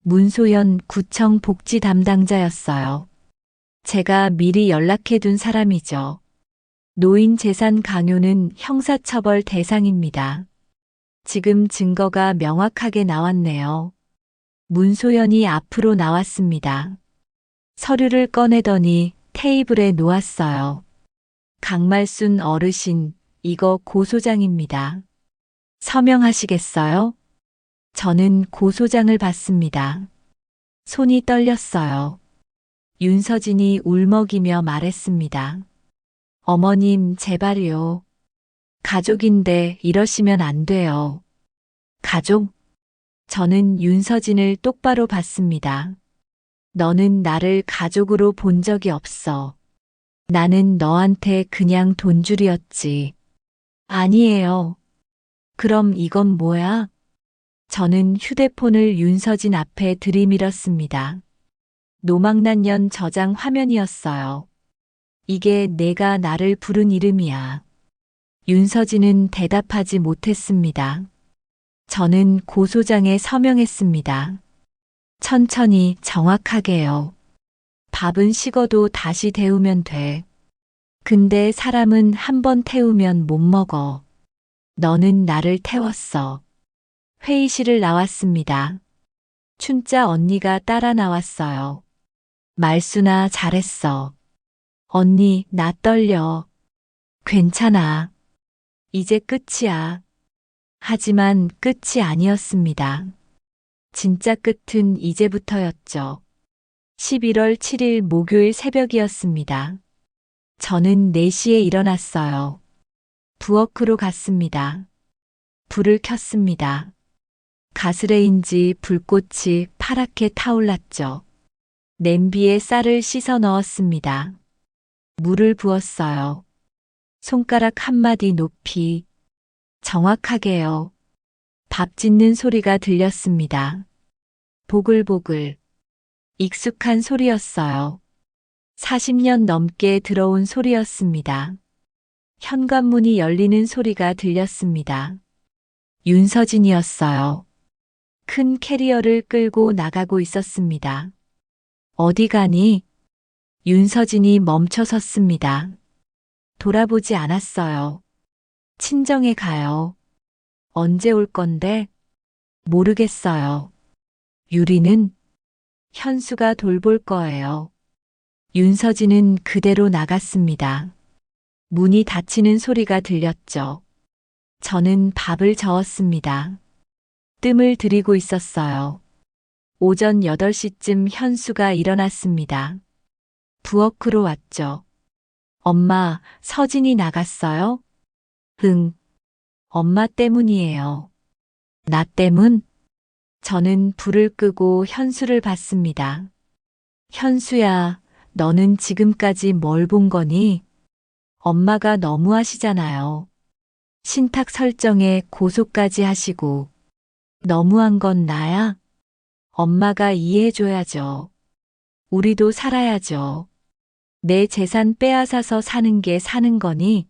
문소연 구청 복지 담당자였어요. 제가 미리 연락해둔 사람이죠. 노인 재산 강요는 형사처벌 대상입니다. 지금 증거가 명확하게 나왔네요. 문소연이 앞으로 나왔습니다. 서류를 꺼내더니 테이블에 놓았어요. 강말순 어르신, 이거 고소장입니다. 서명하시겠어요? 저는 고소장을 받습니다. 손이 떨렸어요. 윤서진이 울먹이며 말했습니다. 어머님, 제발요. 가족인데 이러시면 안 돼요. 가족? 저는 윤서진을 똑바로 봤습니다. 너는 나를 가족으로 본 적이 없어. 나는 너한테 그냥 돈줄이었지. 아니에요. 그럼 이건 뭐야? 저는 휴대폰을 윤서진 앞에 들이밀었습니다. 노망난 년 저장 화면이었어요. 이게 내가 나를 부른 이름이야. 윤서진은 대답하지 못했습니다. 저는 고소장에 서명했습니다. 천천히 정확하게요. 밥은 식어도 다시 데우면 돼. 근데 사람은 한 번 태우면 못 먹어. 너는 나를 태웠어. 회의실을 나왔습니다. 춘자 언니가 따라 나왔어요. 말순아, 잘했어. 언니, 나 떨려. 괜찮아. 이제 끝이야. 하지만 끝이 아니었습니다. 진짜 끝은 이제부터였죠. 11월 7일 목요일 새벽이었습니다. 저는 4시에 일어났어요. 부엌으로 갔습니다. 불을 켰습니다. 가스레인지 불꽃이 파랗게 타올랐죠. 냄비에 쌀을 씻어 넣었습니다. 물을 부었어요. 손가락 한마디 높이. 정확하게요. 밥 짓는 소리가 들렸습니다. 보글보글. 익숙한 소리였어요. 40년 넘게 들어온 소리였습니다. 현관문이 열리는 소리가 들렸습니다. 윤서진이었어요. 큰 캐리어를 끌고 나가고 있었습니다. 어디 가니? 윤서진이 멈춰 섰습니다. 돌아보지 않았어요. 친정에 가요. 언제 올 건데? 모르겠어요. 유리는? 현수가 돌볼 거예요. 윤서진은 그대로 나갔습니다. 문이 닫히는 소리가 들렸죠. 저는 밥을 저었습니다. 뜸을 들이고 있었어요. 오전 8시쯤 현수가 일어났습니다. 부엌으로 왔죠. 엄마, 서진이 나갔어요? 응. 엄마 때문이에요. 나 때문? 저는 불을 끄고 현수를 봤습니다. 현수야, 너는 지금까지 뭘 본 거니? 엄마가 너무하시잖아요. 신탁 설정에 고소까지 하시고. 너무한 건 나야? 엄마가 이해해줘야죠. 우리도 살아야죠. 내 재산 빼앗아서 사는 게 사는 거니?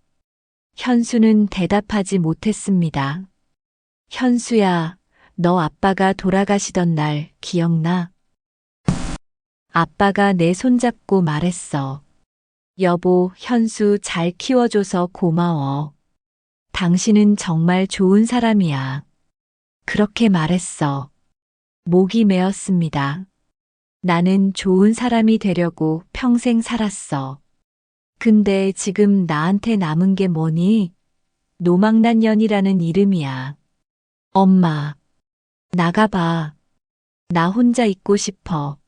현수는 대답하지 못했습니다. 현수야, 너 아빠가 돌아가시던 날 기억나? 아빠가 내 손잡고 말했어. 여보, 현수 잘 키워줘서 고마워. 당신은 정말 좋은 사람이야. 그렇게 말했어. 목이 메었습니다. 나는 좋은 사람이 되려고 평생 살았어. 근데 지금 나한테 남은 게 뭐니? 노망난년이라는 이름이야. 엄마, 나가봐. 나 혼자 있고 싶어.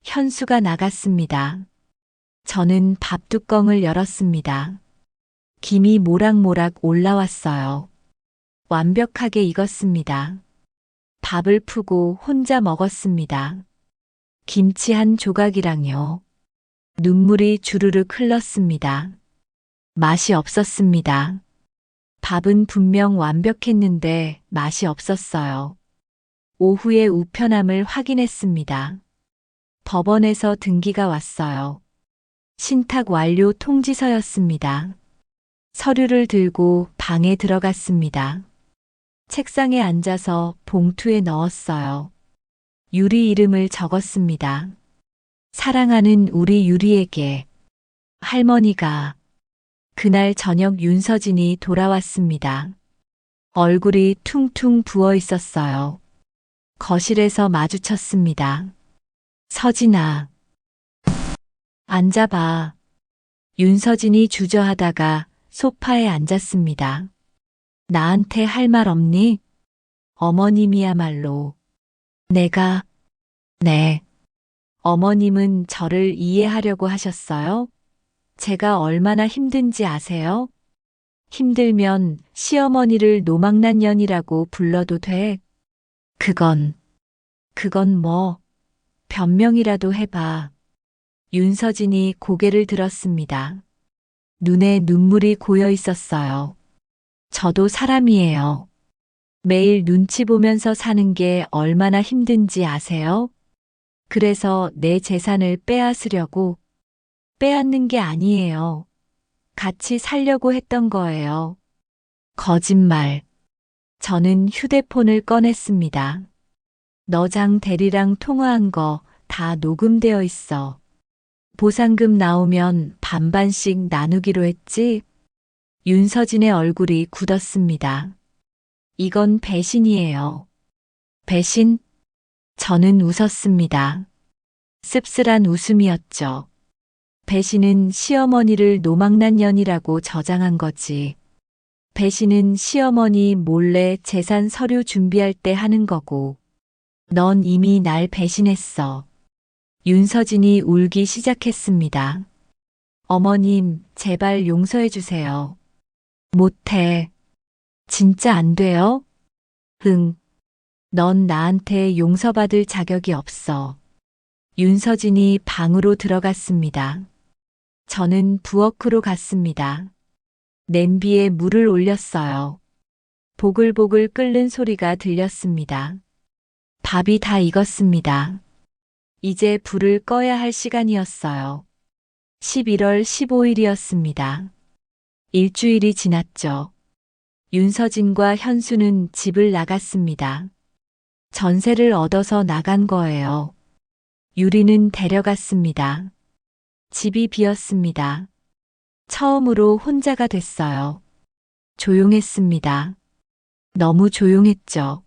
현수가 나갔습니다. 저는 밥뚜껑을 열었습니다. 김이 모락모락 올라왔어요. 완벽하게 익었습니다. 밥을 푸고 혼자 먹었습니다. 김치 한 조각이랑요. 눈물이 주르륵 흘렀습니다. 맛이 없었습니다. 밥은 분명 완벽했는데 맛이 없었어요. 오후에 우편함을 확인했습니다. 법원에서 등기가 왔어요. 신탁 완료 통지서였습니다. 서류를 들고 방에 들어갔습니다. 책상에 앉아서 봉투에 넣었어요. 유리 이름을 적었습니다. 사랑하는 우리 유리에게. 할머니가. 그날 저녁 윤서진이 돌아왔습니다. 얼굴이 퉁퉁 부어 있었어요. 거실에서 마주쳤습니다. 서진아. 앉아봐. 윤서진이 주저하다가 소파에 앉았습니다. 나한테 할 말 없니? 어머님이야말로. 네. 어머님은 저를 이해하려고 하셨어요? 제가 얼마나 힘든지 아세요? 힘들면 시어머니를 노망난년이라고 불러도 돼. 그건 뭐, 변명이라도 해봐. 윤서진이 고개를 들었습니다. 눈에 눈물이 고여 있었어요. 저도 사람이에요. 매일 눈치 보면서 사는 게 얼마나 힘든지 아세요? 그래서 내 재산을 빼앗으려고. 빼앗는 게 아니에요. 같이 살려고 했던 거예요. 거짓말. 저는 휴대폰을 꺼냈습니다. 너장 대리랑 통화한 거 다 녹음되어 있어. 보상금 나오면 반반씩 나누기로 했지? 윤서진의 얼굴이 굳었습니다. 이건 배신이에요. 배신? 저는 웃었습니다. 씁쓸한 웃음이었죠. 배신은 시어머니를 노망난년이라고 저장한 거지. 배신은 시어머니 몰래 재산 서류 준비할 때 하는 거고. 넌 이미 날 배신했어. 윤서진이 울기 시작했습니다. 어머님, 제발 용서해 주세요. 못해. 진짜 안 돼요? 응. 넌 나한테 용서받을 자격이 없어. 윤서진이 방으로 들어갔습니다. 저는 부엌으로 갔습니다. 냄비에 물을 올렸어요. 보글보글 끓는 소리가 들렸습니다. 밥이 다 익었습니다. 이제 불을 꺼야 할 시간이었어요. 11월 15일이었습니다. 일주일이 지났죠. 윤서진과 현수는 집을 나갔습니다. 전세를 얻어서 나간 거예요. 유리는 데려갔습니다. 집이 비었습니다. 처음으로 혼자가 됐어요. 조용했습니다. 너무 조용했죠.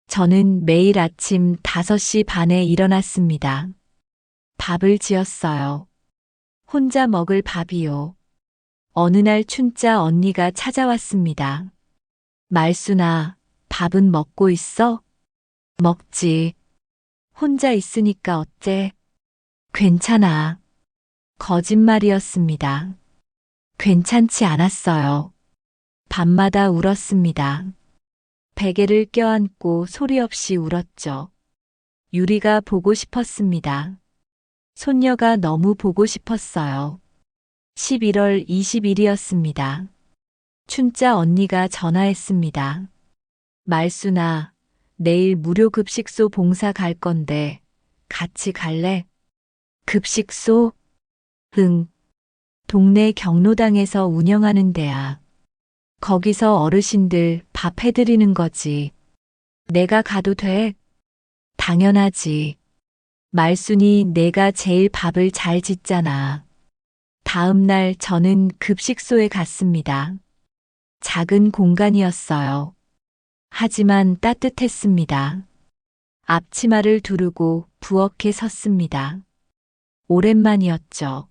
저는 매일 아침 5시 반에 일어났습니다. 밥을 지었어요. 혼자 먹을 밥이요. 어느 날 춘자 언니가 찾아왔습니다. 말순아, 밥은 먹고 있어? 먹지. 혼자 있으니까 어째? 괜찮아. 거짓말이었습니다. 괜찮지 않았어요. 밤마다 울었습니다. 베개를 껴안고 소리 없이 울었죠. 유리가 보고 싶었습니다. 손녀가 너무 보고 싶었어요. 11월 20일이었습니다. 춘자 언니가 전화했습니다. 말순아, 내일 무료 급식소 봉사 갈 건데 같이 갈래? 급식소? 응. 동네 경로당에서 운영하는 데야. 거기서 어르신들 밥 해드리는 거지. 내가 가도 돼? 당연하지. 말순이 내가 제일 밥을 잘 짓잖아. 다음 날 저는 급식소에 갔습니다. 작은 공간이었어요. 하지만 따뜻했습니다. 앞치마를 두르고 부엌에 섰습니다. 오랜만이었죠.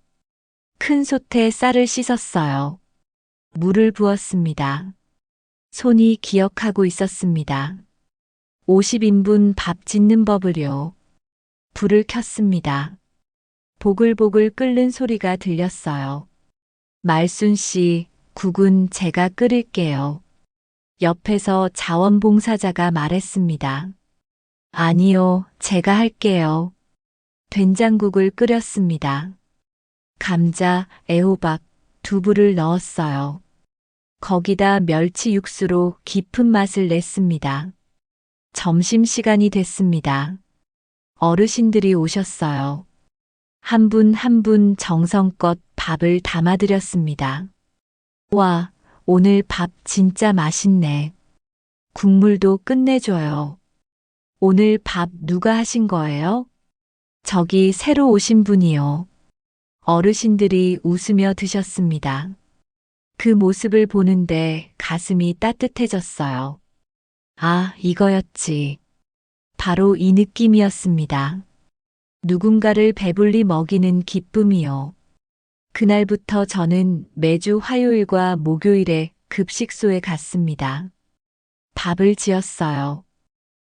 큰 솥에 쌀을 씻었어요. 물을 부었습니다. 손이 기억하고 있었습니다. 50인분 밥 짓는 법을요. 불을 켰습니다. 보글보글 끓는 소리가 들렸어요. 말순 씨, 국은 제가 끓일게요. 옆에서 자원봉사자가 말했습니다. 아니요, 제가 할게요. 된장국을 끓였습니다. 감자, 애호박, 두부를 넣었어요. 거기다 멸치 육수로 깊은 맛을 냈습니다. 점심시간이 됐습니다. 어르신들이 오셨어요. 한 분 한 분 정성껏 밥을 담아드렸습니다. 와, 오늘 밥 진짜 맛있네. 국물도 끝내줘요. 오늘 밥 누가 하신 거예요? 저기 새로 오신 분이요. 어르신들이 웃으며 드셨습니다. 그 모습을 보는데 가슴이 따뜻해졌어요. 아, 이거였지. 바로 이 느낌이었습니다. 누군가를 배불리 먹이는 기쁨이요. 그날부터 저는 매주 화요일과 목요일에 급식소에 갔습니다. 밥을 지었어요.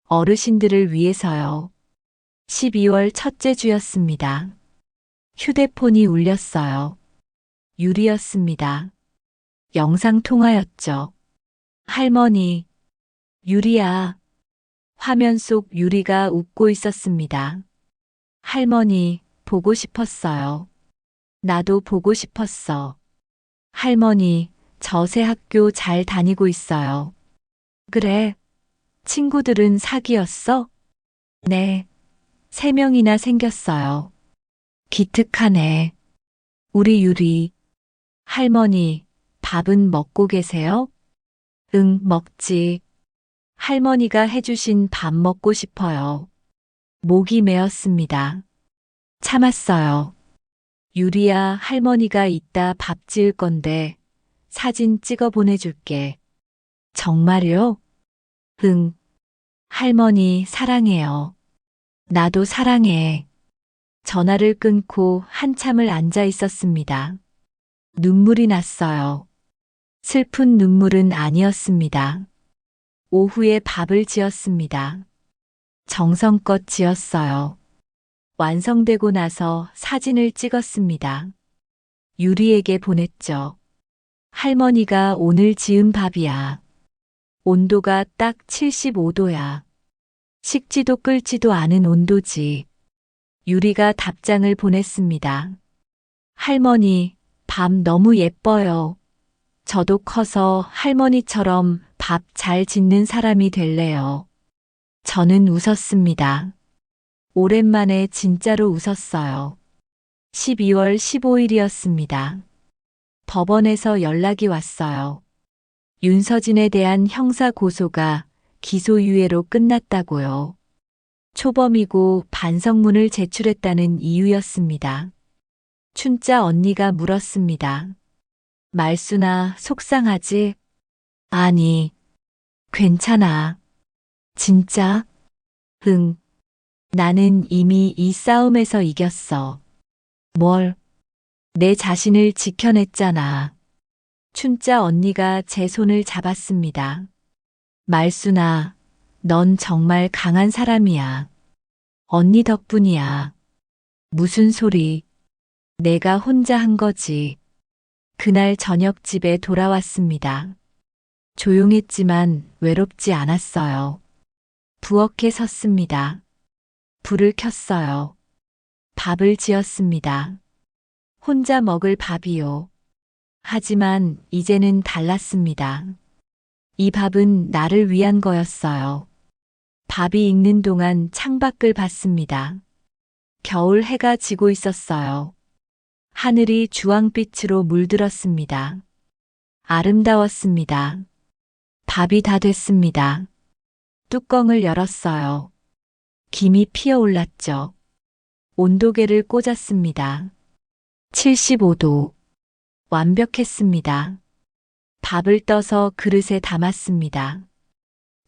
어르신들을 위해서요. 12월 첫째 주였습니다. 휴대폰이 울렸어요. 유리였습니다. 영상통화였죠. 할머니, 유리야. 화면 속 유리가 웃고 있었습니다. 할머니, 보고 싶었어요. 나도 보고 싶었어. 할머니, 저 새 학교 잘 다니고 있어요. 그래. 친구들은 사귀었어? 네. 3명이나 생겼어요. 기특하네. 우리 유리. 할머니, 밥은 먹고 계세요? 응, 먹지. 할머니가 해주신 밥 먹고 싶어요. 목이 메었습니다. 참았어요. 유리야, 할머니가 이따 밥 지을 건데 사진 찍어 보내줄게. 정말요? 응. 할머니 사랑해요. 나도 사랑해. 전화를 끊고 한참을 앉아 있었습니다. 눈물이 났어요. 슬픈 눈물은 아니었습니다. 오후에 밥을 지었습니다. 정성껏 지었어요. 완성되고 나서 사진을 찍었습니다. 유리에게 보냈죠. 할머니가 오늘 지은 밥이야. 온도가 딱 75도야. 식지도 끓지도 않은 온도지. 유리가 답장을 보냈습니다. 할머니, 밥 너무 예뻐요. 저도 커서 할머니처럼 밥 잘 짓는 사람이 될래요. 저는 웃었습니다. 오랜만에 진짜로 웃었어요. 12월 15일이었습니다. 법원에서 연락이 왔어요. 윤서진에 대한 형사 고소가 기소유예로 끝났다고요. 초범이고 반성문을 제출했다는 이유였습니다. 춘자 언니가 물었습니다. 말순아, 속상하지? 아니, 괜찮아. 진짜? 응. 나는 이미 이 싸움에서 이겼어. 뭘? 내 자신을 지켜냈잖아. 춘자 언니가 제 손을 잡았습니다. 말순아, 넌 정말 강한 사람이야. 언니 덕분이야. 무슨 소리? 내가 혼자 한 거지. 그날 저녁 집에 돌아왔습니다. 조용했지만 외롭지 않았어요. 부엌에 섰습니다. 불을 켰어요. 밥을 지었습니다. 혼자 먹을 밥이요. 하지만 이제는 달랐습니다. 이 밥은 나를 위한 거였어요. 밥이 익는 동안 창밖을 봤습니다. 겨울 해가 지고 있었어요. 하늘이 주황빛으로 물들었습니다. 아름다웠습니다. 밥이 다 됐습니다. 뚜껑을 열었어요. 김이 피어올랐죠. 온도계를 꽂았습니다. 75도. 완벽했습니다. 밥을 떠서 그릇에 담았습니다.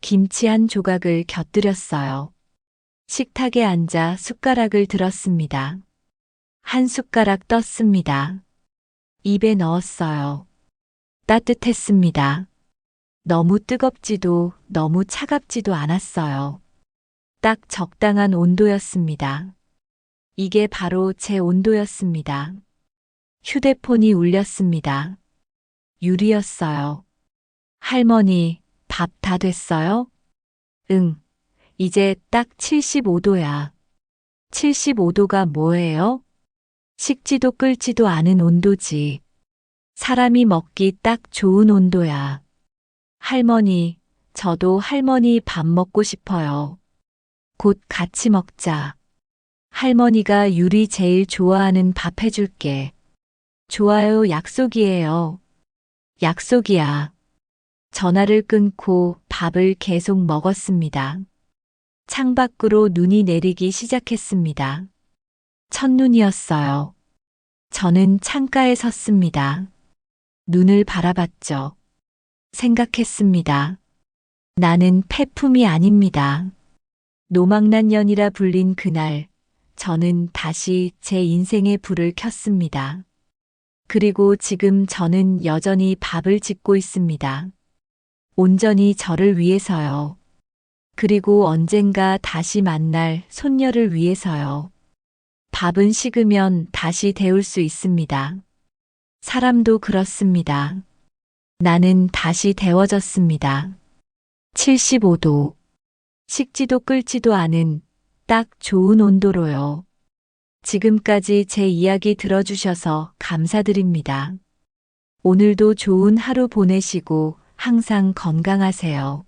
김치 한 조각을 곁들였어요. 식탁에 앉아 숟가락을 들었습니다. 한 숟가락 떴습니다. 입에 넣었어요. 따뜻했습니다. 너무 뜨겁지도 너무 차갑지도 않았어요. 딱 적당한 온도였습니다. 이게 바로 제 온도였습니다. 휴대폰이 울렸습니다. 유리였어요. 할머니, 밥 다 됐어요? 응, 이제 딱 75도야. 75도가 뭐예요? 식지도 끓지도 않은 온도지. 사람이 먹기 딱 좋은 온도야. 할머니, 저도 할머니 밥 먹고 싶어요. 곧 같이 먹자. 할머니가 유리 제일 좋아하는 밥 해줄게. 좋아요, 약속이에요. 약속이야. 전화를 끊고 밥을 계속 먹었습니다. 창밖으로 눈이 내리기 시작했습니다. 첫눈이었어요. 저는 창가에 섰습니다. 눈을 바라봤죠. 생각했습니다. 나는 폐품이 아닙니다. 노망난년이라 불린 그날, 저는 다시 제 인생의 불을 켰습니다. 그리고 지금 저는 여전히 밥을 짓고 있습니다. 온전히 저를 위해서요. 그리고 언젠가 다시 만날 손녀를 위해서요. 밥은 식으면 다시 데울 수 있습니다. 사람도 그렇습니다. 나는 다시 데워졌습니다. 75도. 식지도 끓지도 않은 딱 좋은 온도로요. 지금까지 제 이야기 들어주셔서 감사드립니다. 오늘도 좋은 하루 보내시고 항상 건강하세요.